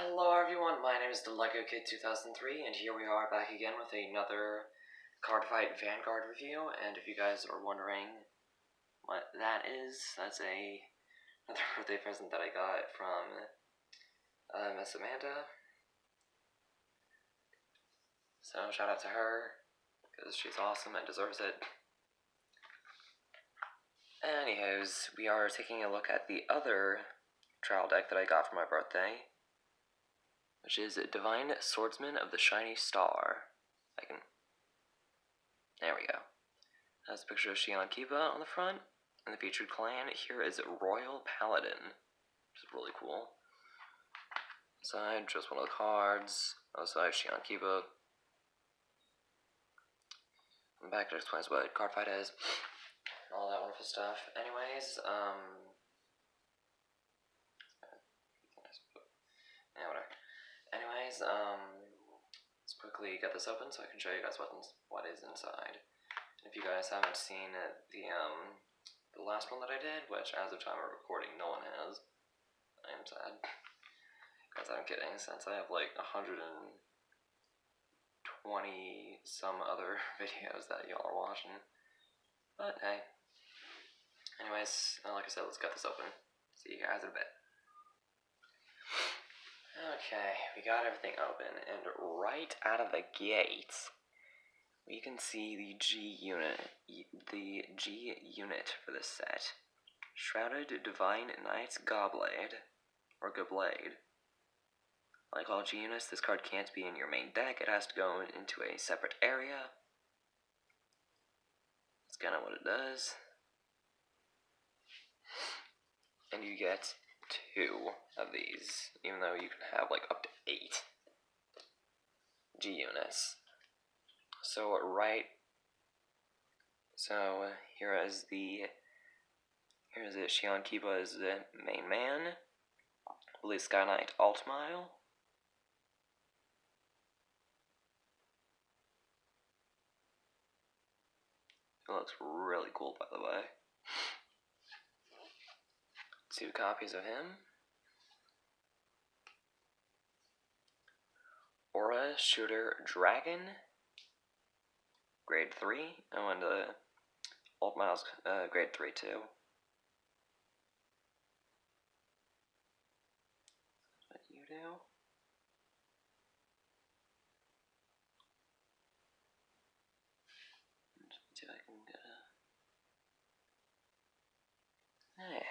Hello everyone, my name is the Lego Kid 2003, and here we are back again with another Cardfight Vanguard review. And if you guys are wondering what that is, that's another birthday present that I got from Miss Amanda. So shout out to her, because she's awesome and deserves it. Anyways, we are taking a look at the other trial deck that I got for my birthday, which is Divine Swordsman of the Shiny Star. There we go. That's a picture of Shion Kiba on the front, and the featured clan here is Royal Paladin, which is really cool. Inside, just one of the cards. Outside, Shion Kiba. On the back, it explains what Cardfight is, all that wonderful stuff. Anyways, yeah, whatever. Anyways, let's quickly get this open so I can show you guys what is inside. And if you guys haven't seen the last one that I did, which as of time of recording no one has, I am sad. Guys, I'm kidding, since I have like 120 some other videos that y'all are watching. But hey. Anyways, like I said, let's get this open. See you guys in a bit. Okay, we got everything open, and right out of the gate, we can see the G unit for this set. Shrouded Divine Knight's Gobblade, or Goblade. Like all G units, this card can't be in your main deck, it has to go into a separate area. That's kind of what it does. And you get 2 of these, even though you can have like up to 8 G units. So here is Shion Kiba as the main man. Blue Sky Knight Altmile. It looks really cool, by the way. 2 copies of him. Aura Shooter Dragon. Grade 3. Oh, and Altmile's grade 3 too. What you do? Let's see if I can get there.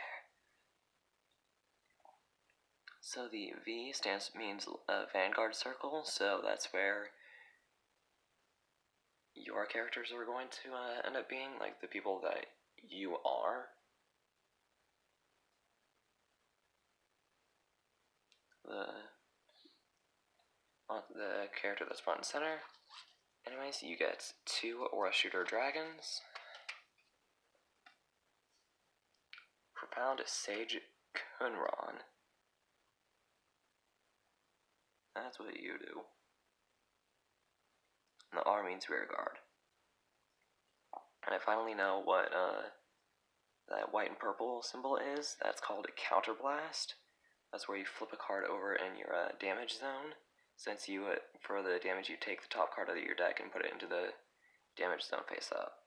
So the V means Vanguard Circle, so that's where your characters are going to end up being, like the people that you are. The character that's front and center. Anyways, you get 2 Aura Shooter Dragons. Propound Sage Kunron. That's what you do. And the R means rear guard. And I finally know what that white and purple symbol is. That's called a counterblast. That's where you flip a card over in your damage zone. Since you, for the damage, you take the top card out of your deck and put it into the damage zone face up.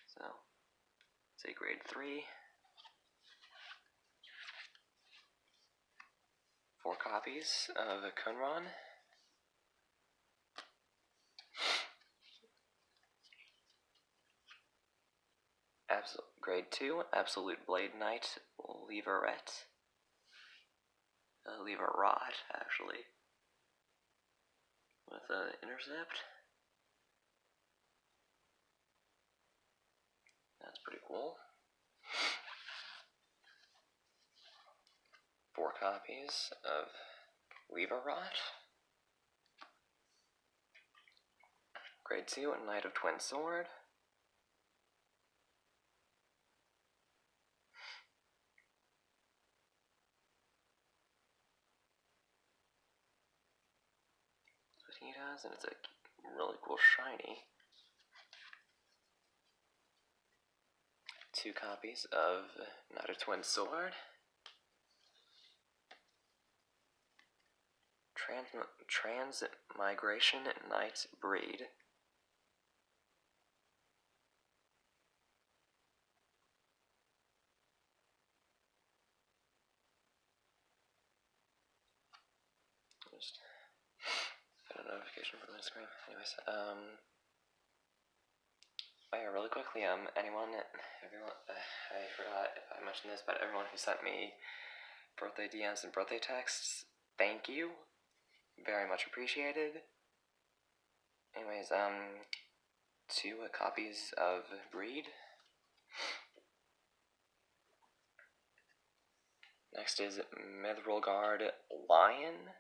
So, say grade 3. 4 copies of Kunron. Grade 2, Absolute Blade Knight, Leverett. Leverrot, actually. With Intercept. That's pretty cool. 4 copies of Leverrot. Grade 2, Knight of Twin Sword. That's what he does, and it's a really cool shiny. 2 copies of Knight of Twin Sword. Transmigration Knight breed. Just got a notification from my screen. Anyways, oh yeah, really quickly, everyone, I forgot if I mentioned this, but everyone who sent me birthday DMs and birthday texts, thank you. Very much appreciated. Anyways, 2 copies of breed. Next is Mithril Guard Lion.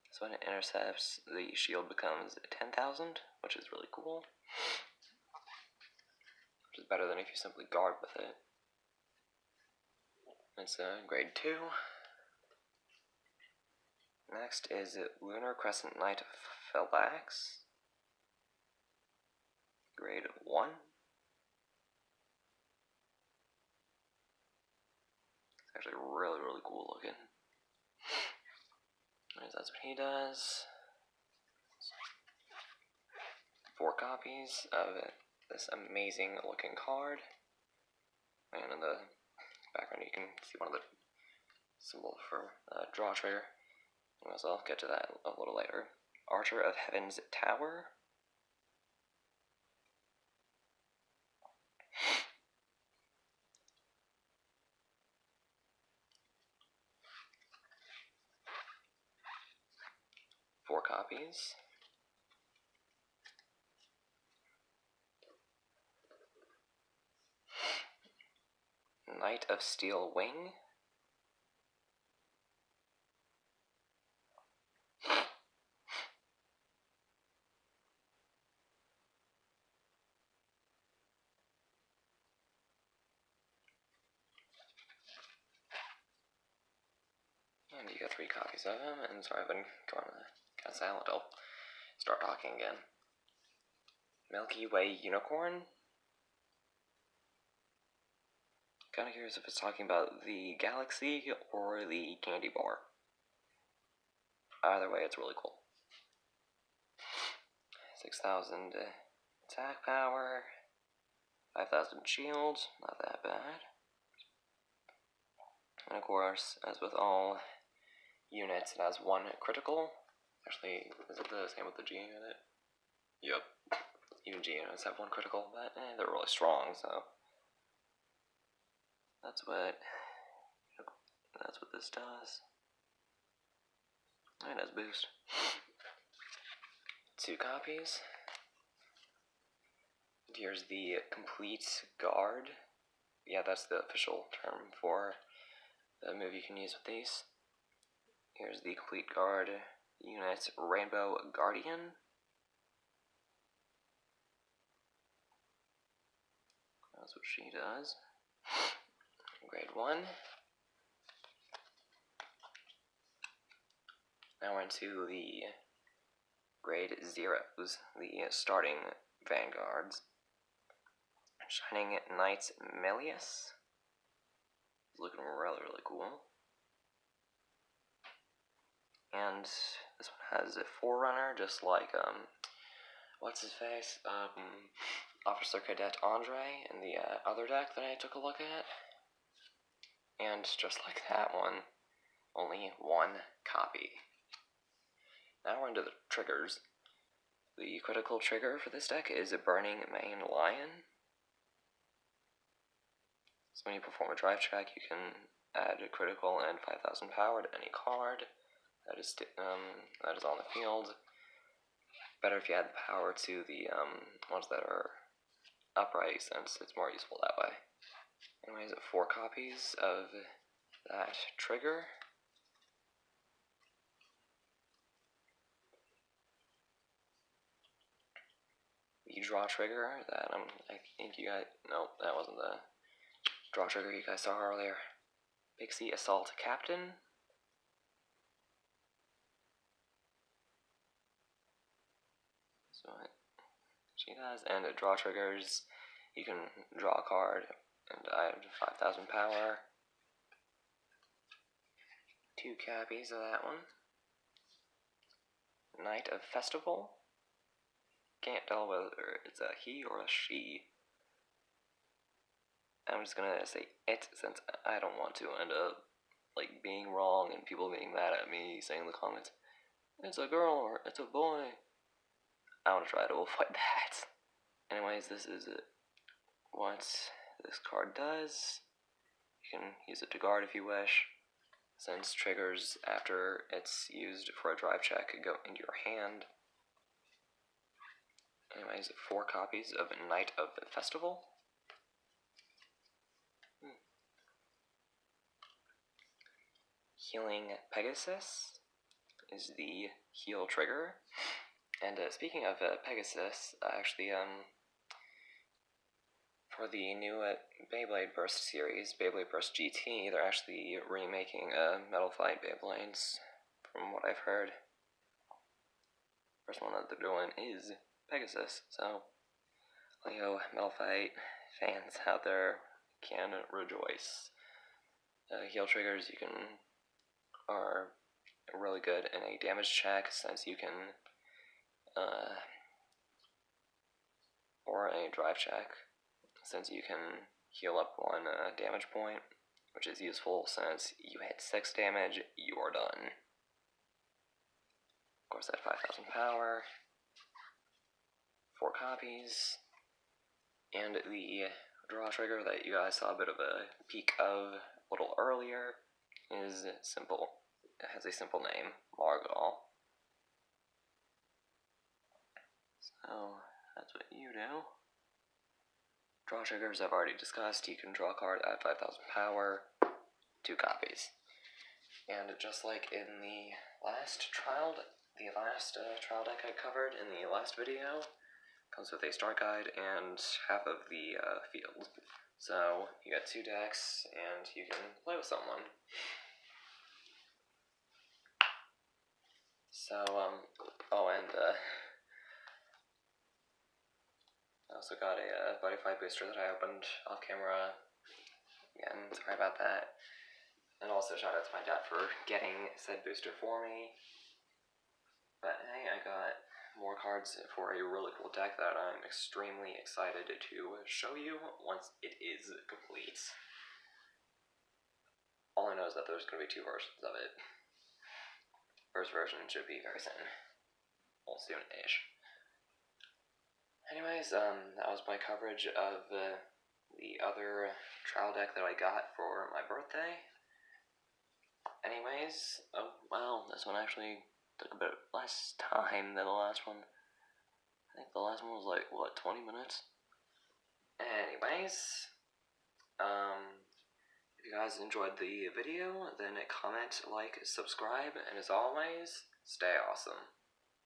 So when it intercepts, the shield becomes 10,000, which is really cool. Which is better than if you simply guard with it. It's grade 2. Next is Lunar Crescent Knight Fellax. Grade 1. It's actually really, really cool looking. That's what he does. 4 copies of this amazing looking card. And in the background you can see one of the symbols for draw trigger. So I'll get to that a little later. Archer of Heaven's Tower. Four copies. Knight of Steel Wing. And you got 3 copies of him, and sorry I've been going kind of silent, I'll start talking again. Milky Way Unicorn. Kind of curious if it's talking about the galaxy or the candy bar. Either way, it's really cool. 6,000 attack power, 5,000 shield, not that bad. And of course, as with all units, it has 1 critical. Actually, is it the same with the G unit? Yep. Even G units have 1 critical, but they're really strong, so that's what this does. It does boost. 2 copies. Here's the complete guard. Yeah, that's the official term for the move you can use with these. Here's the complete guard unit, Rainbow Guardian. That's what she does. Grade 1. Now we're into the grade 0s, the starting Vanguards. Shining Knights Melius. Looking really, really cool. And this one has a Forerunner, just like, what's his face? Officer Cadet Andre in the other deck that I took a look at. And just like that one, only 1 copy. Now we're into the triggers. The critical trigger for this deck is a Burning Mane Lion. So when you perform a drive check, you can add a critical and 5,000 power to any card that is on the field. Better if you add power to the ones that are upright, since it's more useful that way. Anyways, 4 copies of that trigger. The draw trigger that I think you guys, no, that wasn't the draw trigger you guys saw earlier. Pixie Assault Captain. So what she does, and it draw triggers you can draw a card, and I have 5,000 power. 2 copies of that one. Night of Festival. Can't tell whether it's a he or a she. I'm just gonna say it since I don't want to end up like being wrong and people being mad at me saying in the comments, it's a girl or it's a boy. I want to try to avoid that. Anyways, this is what this card does. You can use it to guard if you wish. Since triggers after it's used for a drive check go into your hand. Anyways, 4 copies of Night of the Festival. Healing Pegasus is the heal trigger. And speaking of Pegasus, actually, for the new Beyblade Burst series, Beyblade Burst GT, they're actually remaking Metal Fight Beyblades, from what I've heard. First one that they're doing is Pegasus, so all you Metal Fight fans out there can rejoice. Heal triggers are really good in a damage check, since you can, or a drive check, since you can heal up 1 damage point, which is useful since you hit 6 damage, you are done. Of course, at 5,000 power, 4 copies, and the draw trigger that you guys saw a bit of a peek of a little earlier is simple. It has a simple name, Margal. So, that's what you do. Draw triggers I've already discussed. You can draw a card at 5,000 power, 2 copies. And just like in the last trial deck I covered in the last video, comes with a start guide and half of the field. So you got 2 decks, and you can play with someone. So, I also got a Body Fight booster that I opened off camera. Again, sorry about that. And also shout out to my dad for getting said booster for me. But hey, I got more cards for a really cool deck that I'm extremely excited to show you once it is complete. All I know is that there's going to be 2 versions of it. First version should be very soon. Well, soon-ish. Anyways, that was my coverage of the other trial deck that I got for my birthday. Anyways, oh wow, this one actually took a bit less time than the last one. I think the last one was like, what, 20 minutes? Anyways, if you guys enjoyed the video, then comment, like, subscribe, and as always, stay awesome.